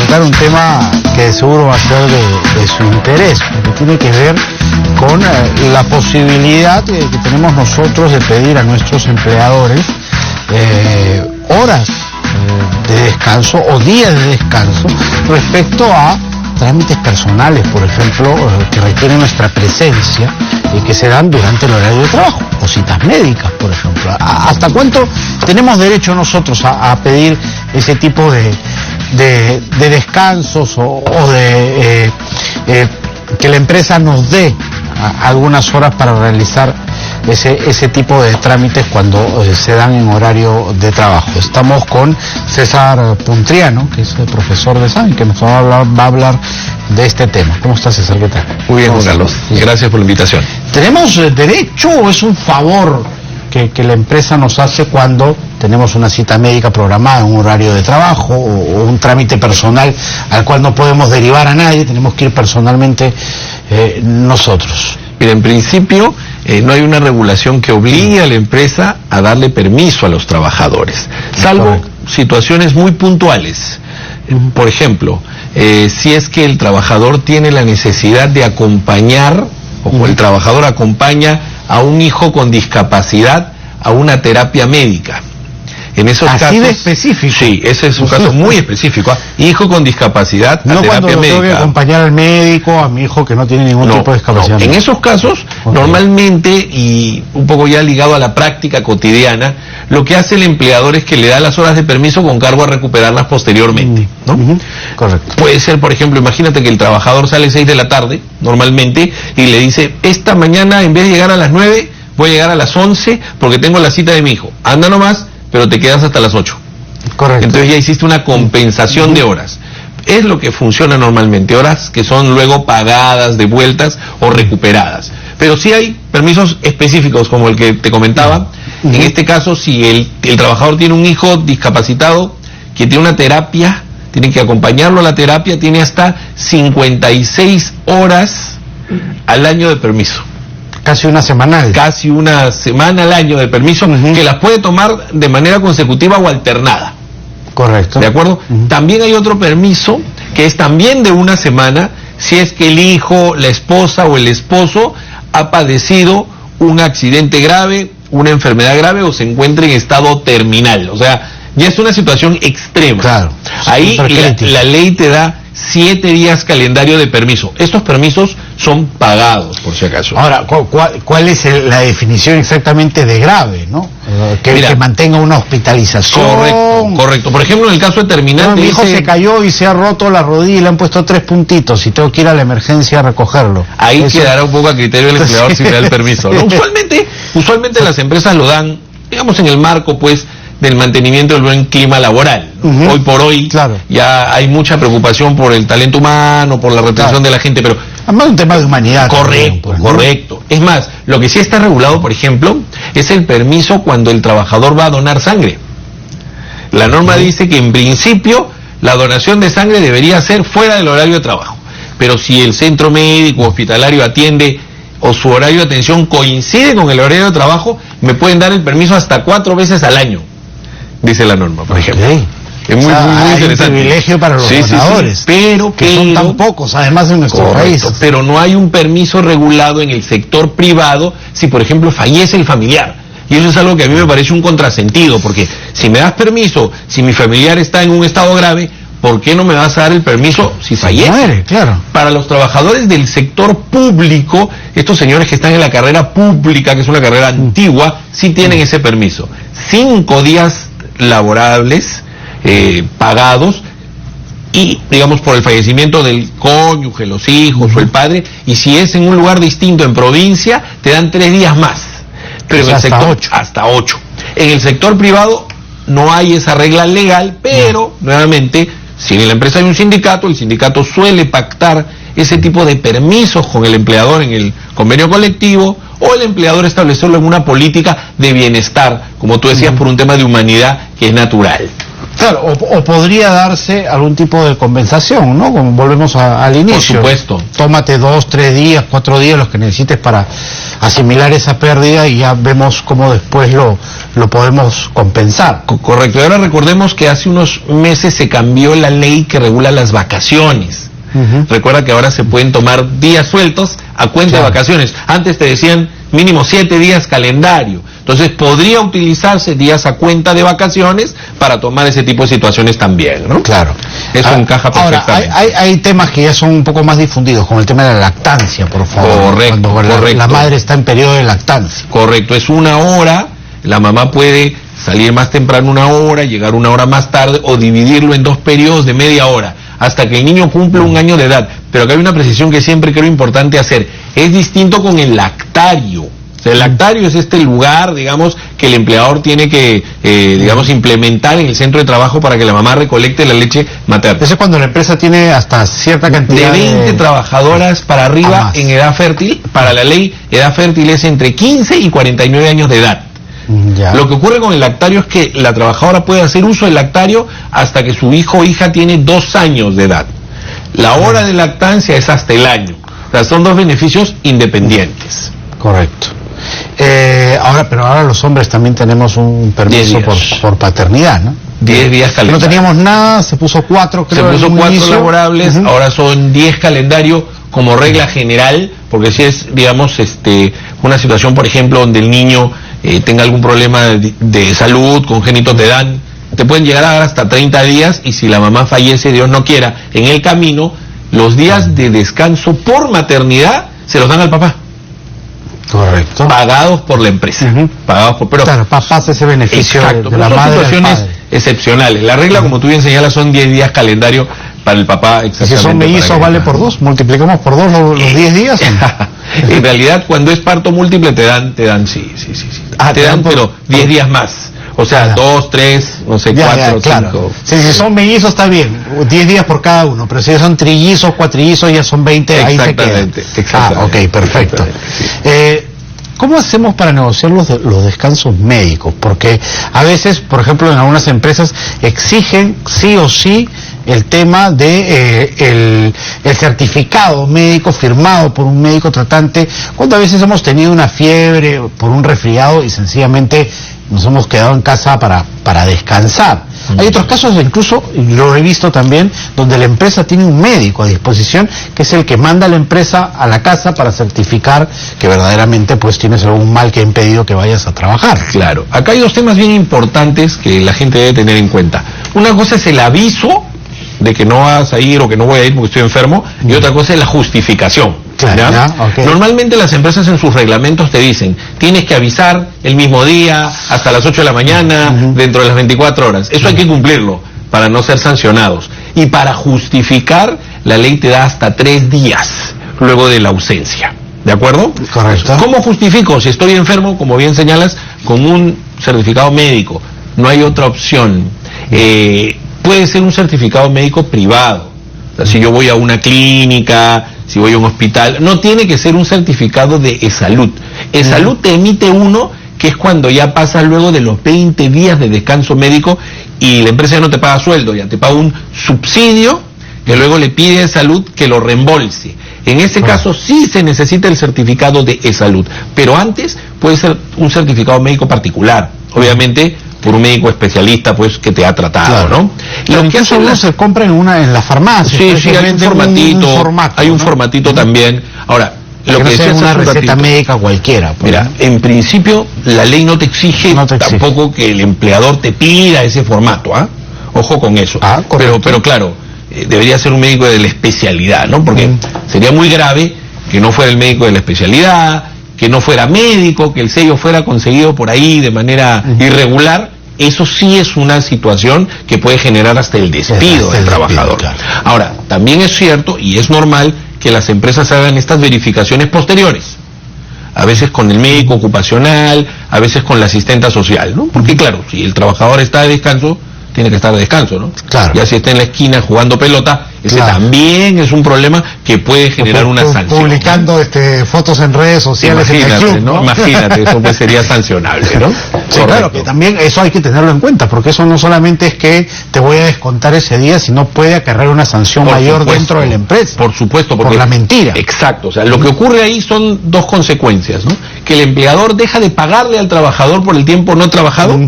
tocar un tema que seguro va a ser de su interés, porque tiene que ver con la posibilidad que tenemos nosotros de pedir a nuestros empleadores horas de descanso o días de descanso respecto a trámites personales, por ejemplo, que requieren nuestra presencia y que se dan durante el horario de trabajo, o citas médicas, por ejemplo. ¿Hasta cuánto tenemos derecho nosotros a pedir ese tipo de descansos o de que la empresa nos dé algunas horas para realizar ese tipo de trámites cuando se dan en horario de trabajo? Estamos con César Puntriano, que es el profesor de SAN, que nos va a hablar de este tema. ¿Cómo estás, César? ¿Qué tal? Muy bien, Juan Carlos. Gracias por la invitación. ¿Tenemos derecho o es un favor que la empresa nos hace cuando tenemos una cita médica programada en un horario de trabajo o un trámite personal al cual no podemos derivar a nadie, tenemos que ir personalmente nosotros? Mira, en principio no hay una regulación que obligue a la empresa a darle permiso a los trabajadores, salvo situaciones muy puntuales. Por ejemplo, si es que el trabajador tiene la necesidad de acompañar, o el trabajador acompaña a un hijo con discapacidad a una terapia médica. En esos casos, ¿así de específico? Sí, ese es un caso muy específico. Hijo con discapacidad a terapia médica. No cuando tengo que acompañar al médico, a mi hijo que no tiene ningún tipo de discapacidad. No. En esos casos, normalmente, y un poco ya ligado a la práctica cotidiana, lo que hace el empleador es que le da las horas de permiso con cargo a recuperarlas posteriormente, ¿no? Correcto. Puede ser, por ejemplo, imagínate que el trabajador sale 6 de la tarde, normalmente, y le dice, esta mañana en vez de llegar a las 9, voy a llegar a las 11 porque tengo la cita de mi hijo. Anda nomás, pero te quedas hasta las 8. Correcto. Entonces ya hiciste una compensación de horas. Es lo que funciona normalmente, horas que son luego pagadas, devueltas o recuperadas. Pero sí hay permisos específicos, como el que te comentaba. En este caso, si el trabajador tiene un hijo discapacitado que tiene una terapia, tiene que acompañarlo a la terapia, tiene hasta 56 horas al año de permiso. Casi una semanal. Casi una semana al año de permiso, que las puede tomar de manera consecutiva o alternada. Correcto. ¿De acuerdo? También hay otro permiso, que es también de una semana, si es que el hijo, la esposa o el esposo ha padecido un accidente grave, una enfermedad grave o se encuentra en estado terminal. O sea, ya es una situación extrema. Claro. Ahí la ley te da 7 días calendario de permiso. Estos permisos son pagados, por si acaso. Ahora, ¿cuál es la definición exactamente de grave, no? Que mantenga una hospitalización. Correcto. Por ejemplo, en el caso de terminal... mi hijo se cayó y se ha roto la rodilla y le han puesto 3 puntitos y tengo que ir a la emergencia a recogerlo. Ahí quedará un poco a criterio del empleador si le da el permiso, ¿no? Usualmente las empresas lo dan, digamos, en el marco, pues, del mantenimiento del buen clima laboral. Hoy por hoy ya hay mucha preocupación por el talento humano, por la retención de la gente, pero... Además, un tema de humanidad. Correcto. Es más, lo que sí está regulado, por ejemplo, es el permiso cuando el trabajador va a donar sangre. La norma dice que en principio la donación de sangre debería ser fuera del horario de trabajo. Pero si el centro médico hospitalario atiende o su horario de atención coincide con el horario de trabajo, me pueden dar el permiso hasta 4 veces al año, dice la norma, por ejemplo. Es muy interesante. Un privilegio para los donadores, pero son tan pocos, además, en nuestro país. Pero no hay un permiso regulado en el sector privado si, por ejemplo, fallece el familiar. Y eso es algo que a mí me parece un contrasentido, porque si me das permiso, si mi familiar está en un estado grave, ¿por qué no me vas a dar el permiso si fallece? Muere, claro. Para los trabajadores del sector público, estos señores que están en la carrera pública, que es una carrera antigua, sí tienen ese permiso. 5 días laborables, pagados, y digamos por el fallecimiento del cónyuge, los hijos o el padre, y si es en un lugar distinto en provincia, te dan 3 días más. Pero en el sector, hasta 8. En el sector privado no hay esa regla legal, pero nuevamente, si en la empresa hay un sindicato, el sindicato suele pactar ese tipo de permisos con el empleador en el convenio colectivo, o el empleador establecerlo en una política de bienestar, como tú decías, por un tema de humanidad que es natural. Claro, o podría darse algún tipo de compensación, ¿no? Como volvemos al inicio. Por supuesto. Tómate 2, 3 días, 4 días, los que necesites para asimilar esa pérdida y ya vemos cómo después lo podemos compensar. Correcto. Y ahora recordemos que hace unos meses se cambió la ley que regula las vacaciones. Recuerda que ahora se pueden tomar días sueltos a cuenta de vacaciones. Antes te decían mínimo 7 días calendario. Entonces podría utilizarse días a cuenta de vacaciones para tomar ese tipo de situaciones también, ¿no? Claro. Eso encaja perfectamente. Ahora, hay temas que ya son un poco más difundidos, como el tema de la lactancia, por favor. Correcto, Cuando la madre está en periodo de lactancia. Correcto, es 1 hora, la mamá puede salir más temprano 1 hora, llegar 1 hora más tarde, o dividirlo en 2 periodos de media hora, hasta que el niño cumple 1 año de edad. Pero acá hay una precisión que siempre creo importante hacer. Es distinto con el lactario. O sea, el lactario es este lugar, digamos, que el empleador tiene que, digamos, implementar en el centro de trabajo para que la mamá recolecte la leche materna. Eso es cuando la empresa tiene hasta cierta cantidad de 20 trabajadoras para arriba en edad fértil. Para la ley, edad fértil es entre 15 y 49 años de edad. Ya. Lo que ocurre con el lactario es que la trabajadora puede hacer uso del lactario hasta que su hijo o hija tiene 2 años de edad. La hora de lactancia es hasta el año. O sea, son 2 beneficios independientes. Correcto. Pero ahora los hombres también tenemos un permiso por paternidad, ¿no? 10 días calendario. No teníamos nada, se puso 4, creo. Se puso 4 laborables, ahora son 10 calendario como regla general, porque si es, digamos, una situación, por ejemplo, donde el niño tenga algún problema de salud, congénito te pueden llegar a dar hasta 30 días, y si la mamá fallece, Dios no quiera, en el camino, los días de descanso por maternidad se los dan al papá. Correcto. Pagados por la empresa. Pero claro, papá hace ese beneficio de la madre. Son situaciones excepcionales. La regla, como tú bien señalas, son 10 días calendario para el papá. Si son mellizos, vale por 2. Multiplicamos por 2 los 10 días. En realidad, cuando es parto múltiple, te dan, sí. Te dan, pero 10 días más. O sea, 2, 3, no sé, 4, 5. Si son mellizos está bien, 10 días por cada uno, pero si son trillizos, cuatrillizos, ya son 20, ahí se quedan. Exactamente. Ok, perfecto. ¿Cómo hacemos para negociar los descansos médicos? Porque a veces, por ejemplo, en algunas empresas exigen sí o sí el tema de el certificado médico firmado por un médico tratante, cuando a veces hemos tenido una fiebre por un resfriado y sencillamente nos hemos quedado en casa para descansar. Hay otros casos, incluso, lo he visto también, donde la empresa tiene un médico a disposición, que es el que manda a la empresa a la casa para certificar que verdaderamente pues tienes algún mal que ha impedido que vayas a trabajar. Claro, acá hay 2 temas bien importantes que la gente debe tener en cuenta. Una cosa es el aviso de que no vas a ir o que no voy a ir porque estoy enfermo, y otra cosa es la justificación. Claro, okay. Normalmente las empresas en sus reglamentos te dicen, tienes que avisar el mismo día, hasta las 8 de la mañana, dentro de las 24 horas. Eso hay que cumplirlo para no ser sancionados. Y para justificar, la ley te da hasta 3 días luego de la ausencia. ¿De acuerdo? Correcto. ¿Cómo justifico? Si estoy enfermo, como bien señalas, con un certificado médico. No hay otra opción. Puede ser un certificado médico privado. O sea, si yo voy a una clínica, si voy a un hospital, no tiene que ser un certificado de eSalud. eSalud te emite uno que es cuando ya pasas luego de los 20 días de descanso médico y la empresa ya no te paga sueldo, ya te paga un subsidio que luego le pide a eSalud que lo reembolse. En ese caso sí se necesita el certificado de eSalud, pero antes puede ser un certificado médico particular, obviamente por un médico especialista pues que te ha tratado, ¿no? Lo que eso se compra en la farmacia. Sí, hay un formatito, hay un formatito también. Ahora, lo que es una receta médica cualquiera. Pues. Mira, en principio la ley no te exige tampoco que el empleador te pida ese formato, Ojo con eso. Pero claro, debería ser un médico de la especialidad, ¿no? Porque sería muy grave que no fuera el médico de la especialidad, que no fuera médico, que el sello fuera conseguido por ahí de manera irregular. Eso sí es una situación que puede generar hasta el despido del trabajador. Claro. Ahora, también es cierto y es normal que las empresas hagan estas verificaciones posteriores. A veces con el médico ocupacional, a veces con la asistenta social, ¿no? Porque claro, si el trabajador está de descanso, tiene que estar de descanso, ¿no? Claro. Ya si está en la esquina jugando pelota, ese también es un problema que puede generar una sanción. Publicando fotos en redes sociales en el club, ¿no? Imagínate, eso pues sería sancionable, ¿no? Sí, claro, que también eso hay que tenerlo en cuenta, porque eso no solamente es que te voy a descontar ese día, sino puede acarrear una sanción mayor dentro de la empresa. Por supuesto, porque por la mentira. Exacto, o sea, lo que ocurre ahí son dos consecuencias, ¿no? Que el empleador deja de pagarle al trabajador por el tiempo no trabajado,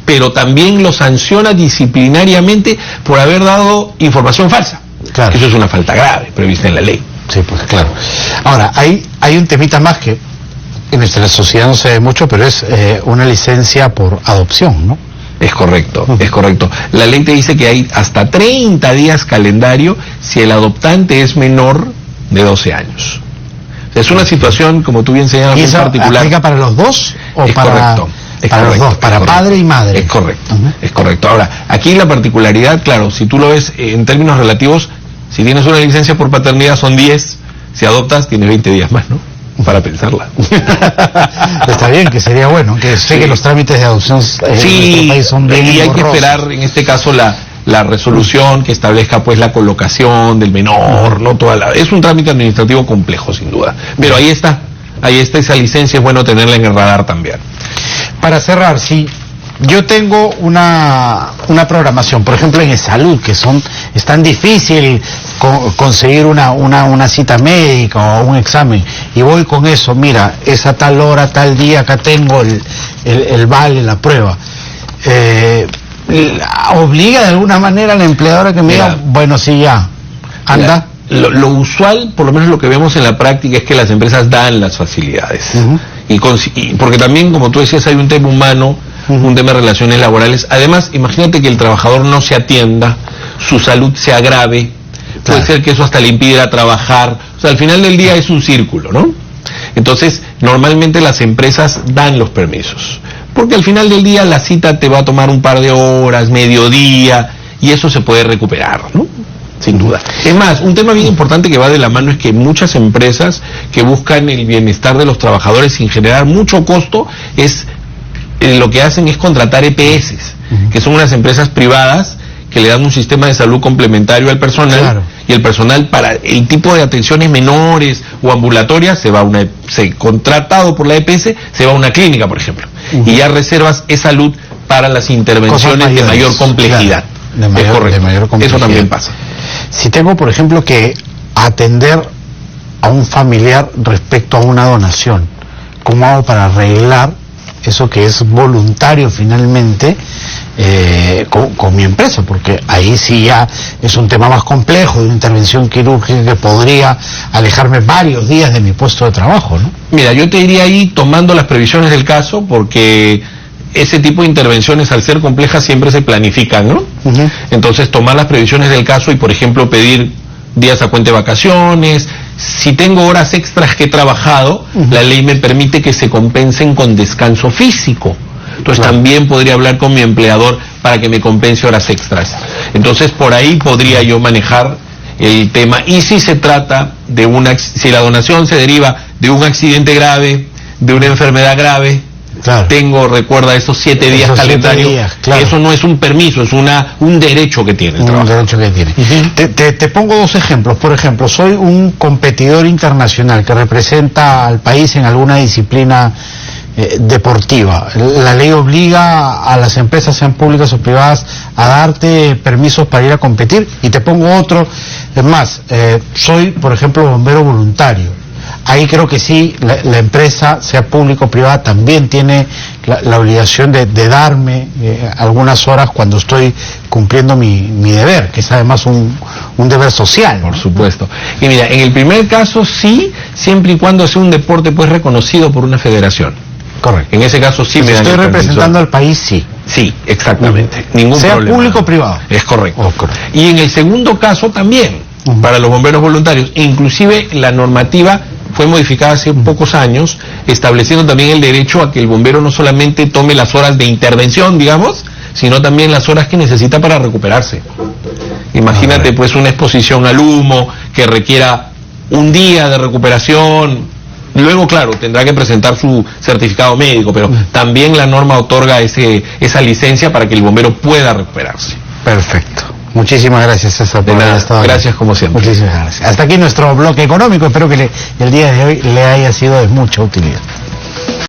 pero también lo sanciona disciplinariamente por haber dado información falsa. Claro. Eso es una falta grave, prevista en la ley. Sí, pues claro. Ahora, hay un temita más que en nuestra sociedad no se ve mucho, pero es una licencia por adopción, ¿no? Es correcto, es correcto. La ley te dice que hay hasta 30 días calendario si el adoptante es menor de 12 años. O sea, es una situación, como tú bien señalas, muy particular. ¿Aplica para los dos o es para...? Correcto. Para los dos, para padre y madre. Es correcto, es correcto. Ahora, aquí la particularidad, claro, si tú lo ves en términos relativos, si tienes una licencia por paternidad son 10, si adoptas tienes 20 días más, ¿no? Para pensarla. Está bien, que sería bueno, que sé que los trámites de adopción en nuestro país son bien y hay que esperar, en este caso, la resolución que establezca pues la colocación del menor, ¿no? Es un trámite administrativo complejo, sin duda. Pero ahí está esa licencia, es bueno tenerla en el radar también. Para cerrar, si yo tengo una programación, por ejemplo en salud, que es tan difícil conseguir una cita médica o un examen, y voy con eso, mira, es a tal hora, tal día, acá tengo el vale, la prueba, obliga de alguna manera a la empleadora que me diga, bueno, sí, ya, anda. Lo usual, por lo menos lo que vemos en la práctica, es que las empresas dan las facilidades. Y porque también, como tú decías, hay un tema humano, un tema de relaciones laborales. Además, imagínate que el trabajador no se atienda, su salud se agrave, puede ser que eso hasta le impidiera trabajar. O sea, al final del día es un círculo, ¿no? Entonces, normalmente las empresas dan los permisos, porque al final del día la cita te va a tomar un par de horas, mediodía, y eso se puede recuperar, ¿no? Sin duda. Es más, un tema bien importante que va de la mano es que muchas empresas que buscan el bienestar de los trabajadores sin generar mucho costo, lo que hacen es contratar EPS, que son unas empresas privadas que le dan un sistema de salud complementario al personal, y el personal, para el tipo de atenciones menores o ambulatorias, contratado por la EPS, se va a una clínica, por ejemplo, y ya reservas e-salud para las intervenciones de mayor complejidad. De mayor complejidad. Eso también pasa. Si tengo, por ejemplo, que atender a un familiar respecto a una donación, ¿cómo hago para arreglar eso que es voluntario finalmente con mi empresa? Porque ahí sí ya es un tema más complejo, de una intervención quirúrgica que podría alejarme varios días de mi puesto de trabajo, ¿no? Mira, yo te diría ahí tomando las previsiones del caso, porque ese tipo de intervenciones, al ser complejas, siempre se planifican, ¿no? Entonces, tomar las previsiones del caso y, por ejemplo, pedir días a cuenta de vacaciones. Si tengo horas extras que he trabajado, la ley me permite que se compensen con descanso físico. Entonces, también podría hablar con mi empleador para que me compense horas extras. Entonces, por ahí podría yo manejar el tema. Y si se trata de si la donación se deriva de un accidente grave, de una enfermedad grave, recuerda esos 7 días calendario, eso no es un permiso, es un derecho que tiene el trabajador. Un derecho que tiene. Te pongo 2 ejemplos. Por ejemplo, soy un competidor internacional que representa al país en alguna disciplina deportiva. La ley obliga a las empresas, sean públicas o privadas, a darte permisos para ir a competir. Y te pongo otro, es más, soy, por ejemplo, bombero voluntario. Ahí creo que sí, la empresa, sea pública o privada, también tiene la obligación de darme algunas horas cuando estoy cumpliendo mi deber, que es además un deber social. Por supuesto. Y mira, en el primer caso sí, siempre y cuando sea un deporte pues reconocido por una federación. Correcto. En ese caso sí me dan el permiso. Estoy representando al país, sí. Sí, exactamente. Ningún sea problema. Público o privado. Es correcto. Y en el segundo caso también, para los bomberos voluntarios. Inclusive la normativa fue modificada hace pocos años, estableciendo también el derecho a que el bombero no solamente tome las horas de intervención, digamos, sino también las horas que necesita para recuperarse. Imagínate pues una exposición al humo que requiera un día de recuperación, Luego, claro, tendrá que presentar su certificado médico, pero también la norma otorga esa licencia para que el bombero pueda recuperarse. Perfecto. Muchísimas gracias, César. De nada, gracias como siempre. Muchísimas gracias. Hasta aquí nuestro bloque económico. Espero que el día de hoy le haya sido de mucha utilidad.